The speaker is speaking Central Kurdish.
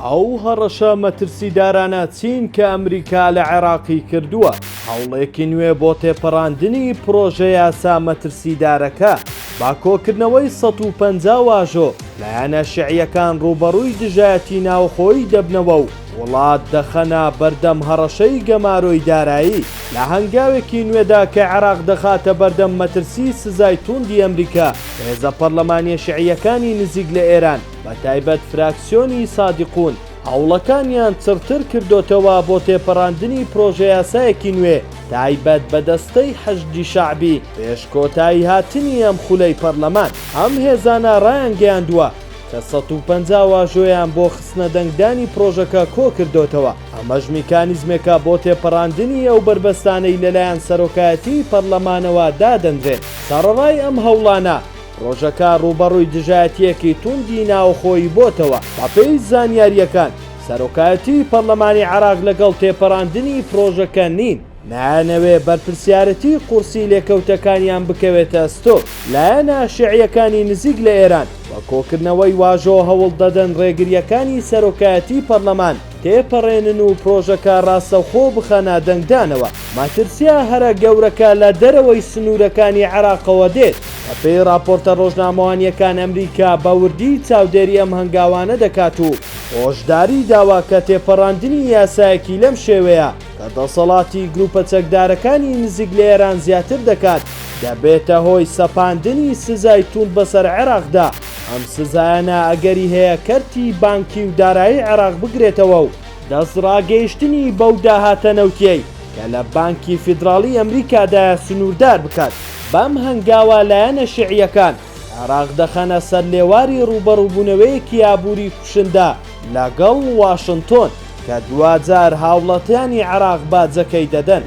ئەو هەڕەشە مەترسیدارانە چین کە ئەمریکا لە عێراقی کردووە هەوڵێکی نوێ بۆ تێپەڕاندنی پرۆژە یاسا مەترسیدارەکە با کۆکردنەوەی 150 واژۆ لایەنە شیعیەکان ڕوبەڕووی دژایەتی ناوخۆیی دەبنەوە و وڵات دەخەنە بەردەم هەڕەشەی گەمارۆی دارایی لە هەنگاوێکی نوێدا کە عێراق دەخاتە بەردەم مەترسی سزای توندی ئەمریکا هێزە پەرلەمانی شیعیەکانی نزیک لە ئێران بە تایبەت فراکسیۆنی سادقون هەوڵەکانیان چڕتر کردوتەوە بۆ تێپەڕاندنی پرۆژە یاسایەکی نوێ تایبەت بە دەستەی حەشدی شەعبی پێش کۆتایی هاتنی ئەم خولەی پەرلەمان ئەم هێزانە ڕایان گەیاندووە کە 150 واژۆیان بۆ خستنە دەنگدانی پرۆژەکە کۆ کردوتەوە ئەمەش میکانیزمێکە بۆ تێپەڕاندنی ئەو بربەستانەی لەلایەن سەرۆکایەتی پەرلەمانەوە دادەنرێت سەرەڕای ئەم هەوڵانە پرۆژەکە ڕوبەڕووی دژایەتیەکی توندی ناوخۆیی بۆتەوە بەپێی زانیاریەکان سەرۆکایەتی پەرلەمانی عێراق لەگەڵ تێپەڕاندنی پرۆژەکە نین نایانەوێ بەرپرسیارەتی قورسی لێکەوتەکانیان بکەوێتە ستۆ لایەنە شیعیەکانی نزیک لە ئێران بە کۆکردنەوەی واژۆ هەوڵ دەدەن ڕێگریەکانی سەرۆکایەتی پەرلەمان تێپەڕێنن و پرۆژەکە ڕاستەوخۆ بخەنە دەنگدانەوە ماترسیا هەرە گەورەکە لە دەرەوەی سنوورەکانی عێراقەوە دێت بەپێی راپۆرتە ڕۆژنامەوانیەکان ئەمریکا بەوردی چاودێری ئەم هەنگاوانە دەکات و هۆشداری داوا کە تێپەڕاندنی یاسایەکی لەم شێوەیە کە دەسەڵاتی گروپە چەکدارەکانی نزیک لە ئێران زیاتر دەکات دەبێتە هۆی سەپاندنی سزای توند بەسەر عێراقدا ئەم سزایانە ئەگەری هەیە کەرتی بانکی و دارایی عێراق بگرێتەوە و دەستڕاگەیشتنی بەو داهاتە نەوتیەی کە لە بانکی فیدراڵی ئەمریکادایە سنووردار بکات بەم هەنگاوە لایەنە شیعیەکان عێراق دەخەنە سەر لێواری ڕوبەڕووبوونەوەیەکی ئابووری کوشندە لەگەڵ واشنتۆن کە دوجار هاوڵاتیانی عێراق باجەکەی دەدەن.